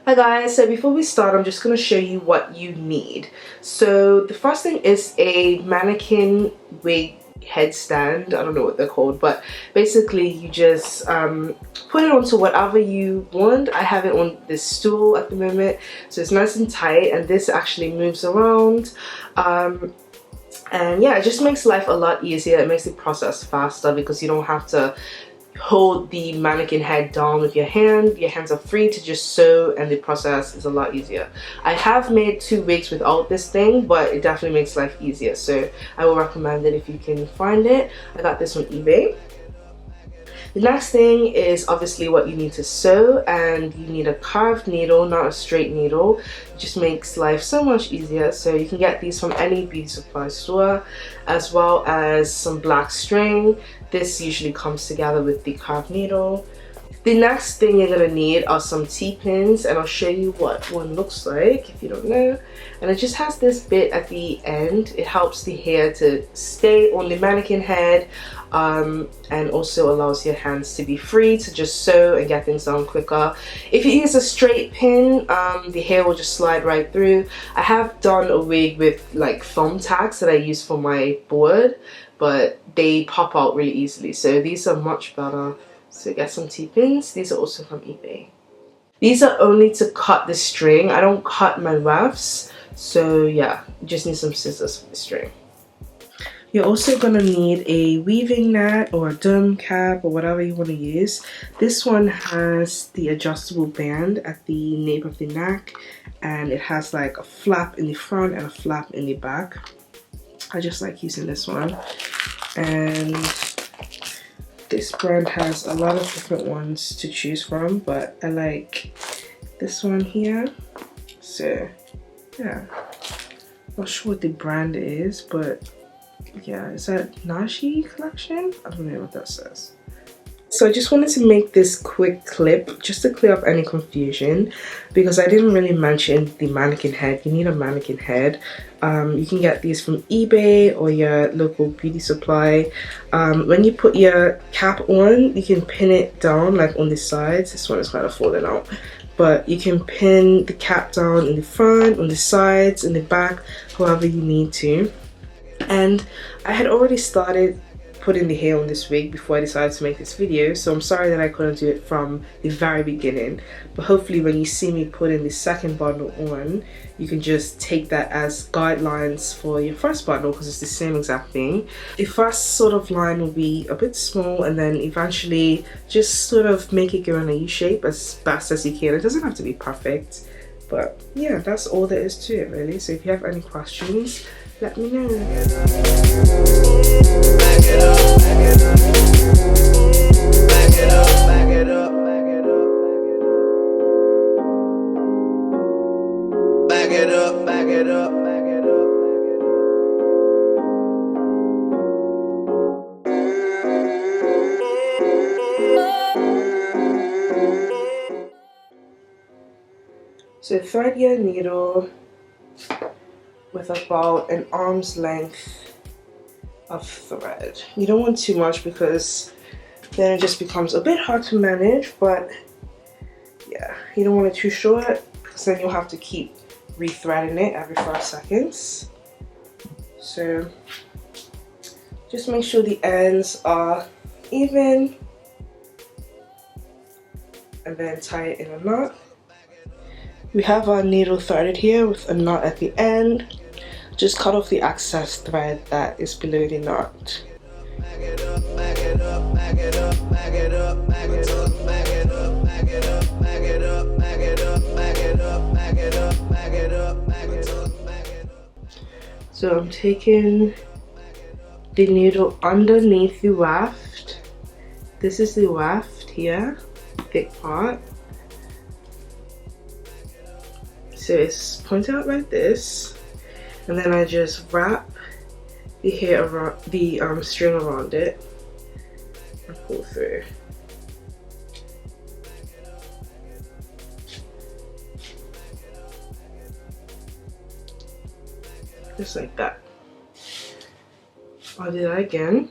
Hi guys, so before we start, I'm just going to show you what you need. So the first thing is a mannequin wig headstand. I don't know what they're called, but basically you just put it onto whatever you want. I have it on this stool at the moment, so it's nice and tight, and this actually moves around. And yeah, it just makes life a lot easier. It makes the process faster because you don't have to hold the mannequin head down with your hand. Your hands are free to just sew, and the process is a lot easier. I have made 2 wigs without this thing, but it definitely makes life easier, so I will recommend it if you can find it. I got this on eBay. The next thing is obviously what you need to sew, and you need a curved needle, not a straight needle. It just makes life so much easier. So you can get these from any beauty supply store, as well as some black string. This usually comes together with the curved needle. The next thing you're going to need are some T-pins, and I'll show you what one looks like if you don't know. And it just has this bit at the end. It helps the hair to stay on the mannequin head, and also allows your hands to be free to just sew and get things done quicker. If you use a straight pin, the hair will just slide right through. I have done a wig with like thumbtacks that I use for my board, but they pop out really easily, so these are much better. So get some T-pins. These are also from eBay. These are only to cut the string. I don't cut my wefts, so yeah, you just need some scissors for the string. You're also going to need a weaving net or a dome cap or whatever you want to use. This one has the adjustable band at the nape of the neck, and it has like a flap in the front and a flap in the back. I just like using this one, and this brand has a lot of different ones to choose from, but I like this one here. So yeah, not sure what the brand is, but yeah, is that Nashi collection? I don't know what that says. So I just wanted to make this quick clip just to clear up any confusion, because I didn't really mention the mannequin head. You need a mannequin head. You can get these from eBay or your local beauty supply. When you put your cap on, you can pin it down like on the sides. This one is kind of falling out, but you can pin the cap down in the front, on the sides, in the back, however you need to. And I had already started putting the hair on this wig before I decided to make this video, so I'm sorry that I couldn't do it from the very beginning, but hopefully when you see me putting the second bundle on, you can just take that as guidelines for your first bundle, because it's the same exact thing. The first sort of line will be a bit small, and then eventually just sort of make it go in a U shape as best as you can. It doesn't have to be perfect, but yeah, that's all there is to it really. So if you have any questions, let me know. Back it up, back it up. Back it up, back it up, back it up. Back it up, back it up, back it up. So thread your needle with about an arm's length of thread. You don't want too much because then it just becomes a bit hard to manage, but yeah, you don't want it too short because then you'll have to keep rethreading it every 5 seconds. So just make sure the ends are even, and then tie it in a knot. We have our needle threaded here with a knot at the end. Just cut off the excess thread that is below the knot. So I'm taking the needle underneath the weft. This is the weft here, thick part. So it's pointed out like this, and then I just wrap the hair around the string around it and pull through. Just like that. I'll do that again.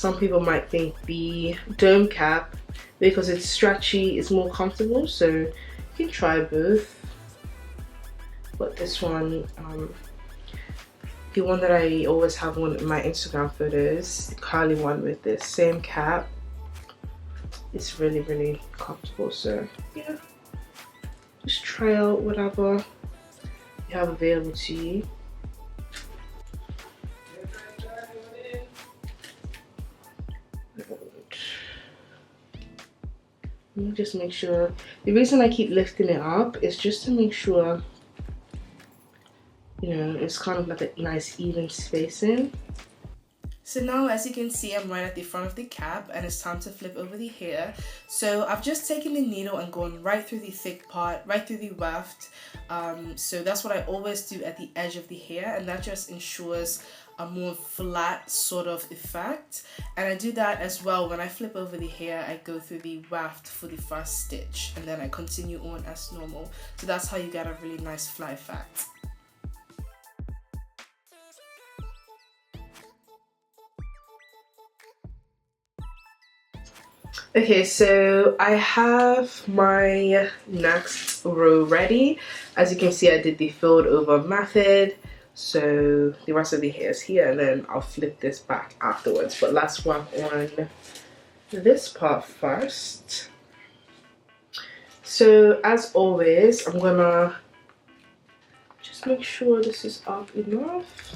some people might think the dome cap, because it's stretchy, is more comfortable, so you can try both. But this one, the one that I always have on in my Instagram photos, the curly one with the same cap, it's really, really comfortable. So yeah, just try out whatever you have available to you. Let me just make sure. The reason I keep lifting it up is just to make sure, you know, it's kind of like a nice even spacing. So now, as you can see, I'm right at the front of the cap and it's time to flip over the hair. So I've just taken the needle and gone right through the thick part, right through the weft. So that's what I always do at the edge of the hair, and that just ensures a more flat sort of effect. And I do that as well when I flip over the hair. I go through the weft for the first stitch and then I continue on as normal. So that's how you get a really nice flat effect. Okay, so I have my next row ready. As you can see, I did the fold over method. So the rest of the hair is here, and then I'll flip this back afterwards. But let's work on this part first. So as always, I'm gonna just make sure this is up enough.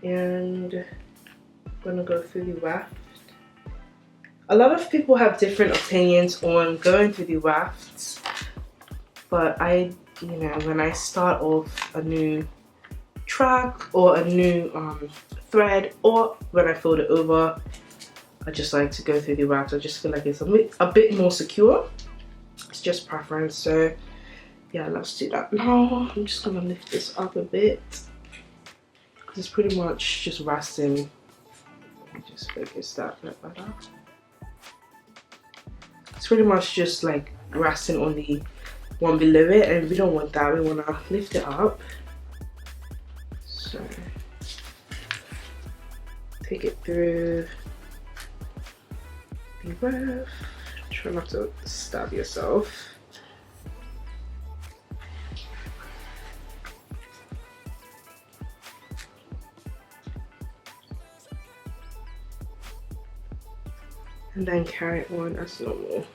And I'm gonna go through the weft. A lot of people have different opinions on going through the wefts, but you know, when I start off a new track or a new thread, or when I fold it over, I just like to go through the weft. I just feel like it's a bit more secure. It's just preference. So yeah, let's do that now. I'm just gonna lift this up a bit because it's pretty much just resting. Let me just focus that a bit better. It's pretty much just like resting on the one below it, and we don't want that. We want to lift it up. So take it through the weft. Try not to stab yourself. And then carry it on as normal.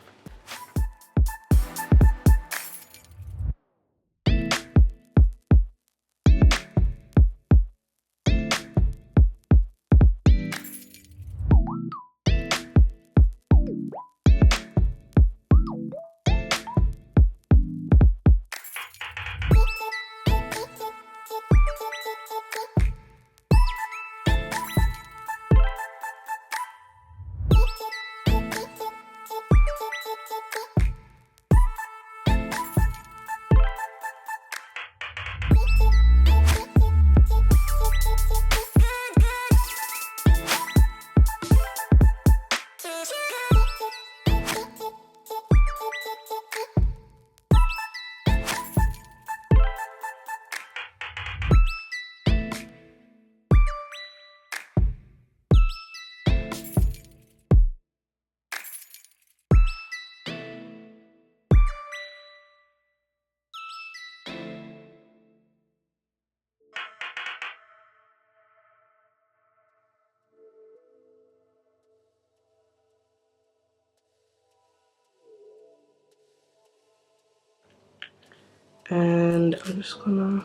And I'm just gonna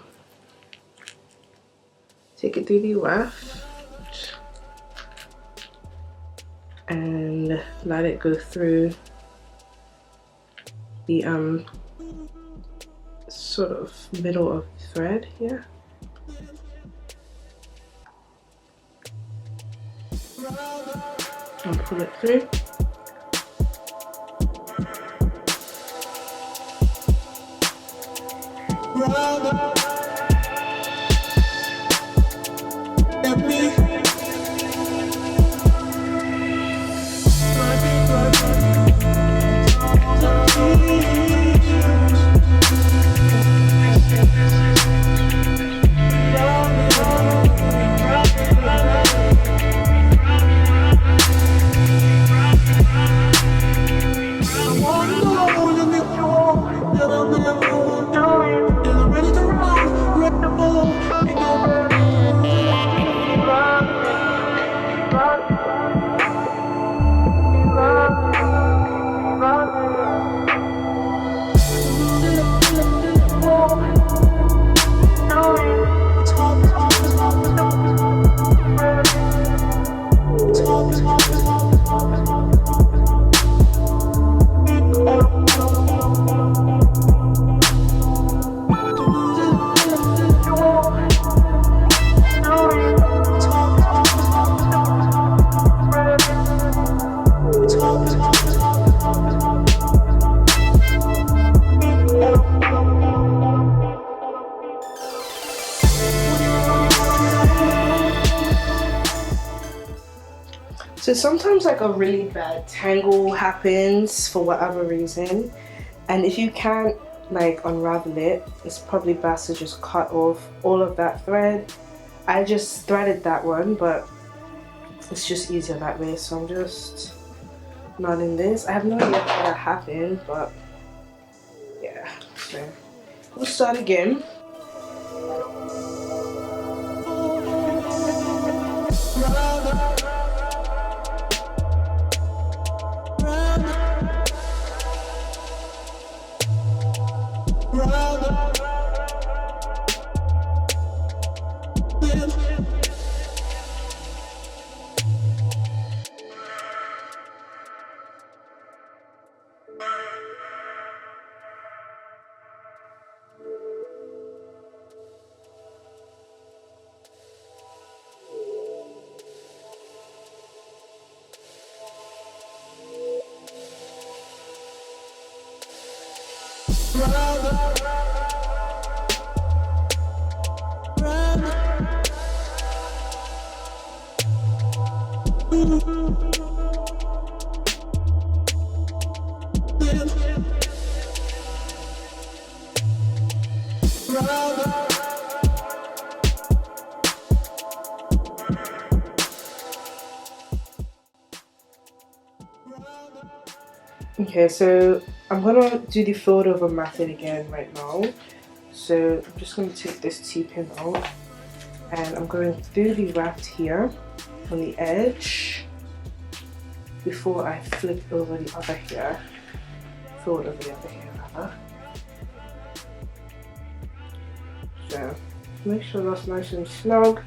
take it through the weft and let it go through the sort of middle of the thread here. And pull it through. So sometimes like a really bad tangle happens for whatever reason, and if you can't like unravel it, it's probably best to just cut off all of that thread. I just threaded that one, but it's just easier that way, so I'm just knotting this. I have no idea how that happened, but yeah, so we'll start again. Okay, so I'm gonna do the fold over method again right now. So I'm just gonna take this T-pin out and I'm going through the weft here on the edge before I flip over the other hair, fold over the other hair rather. So make sure that's nice and snug.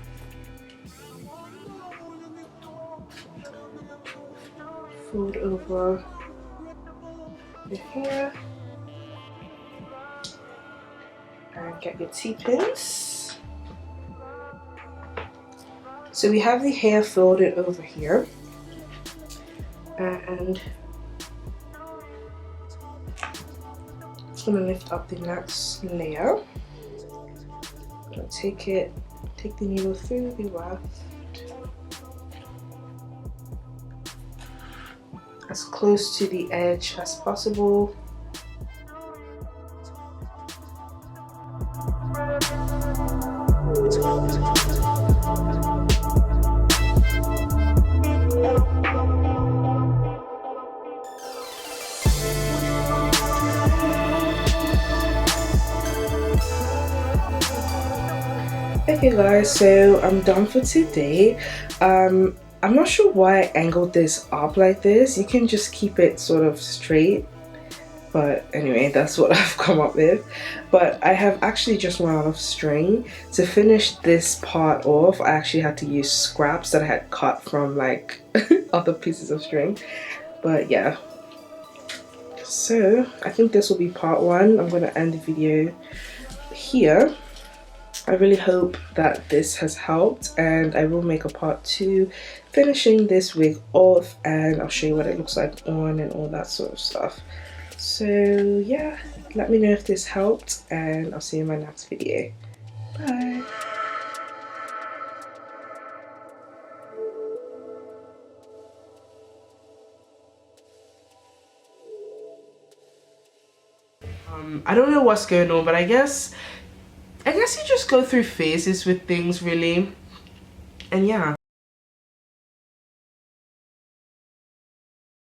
Fold over the hair and get your T-pins. So we have the hair folded over here, and I'm just gonna lift up the next layer. I'm gonna take the needle through the weft as close to the edge as possible. Okay guys, so I'm done for today. I'm not sure why I angled this up like this. You can just keep it sort of straight, but anyway, that's what I've come up with. But I have actually just run out of string. To finish this part off, I actually had to use scraps that I had cut from like other pieces of string. But yeah, so I think this will be part one. I'm gonna end the video here. I really hope that this has helped, and I will make a part two finishing this wig off, and I'll show you what it looks like on and all that sort of stuff. So yeah, let me know if this helped, and I'll see you in my next video. Bye. I don't know what's going on, but I guess you just go through phases with things really, and yeah.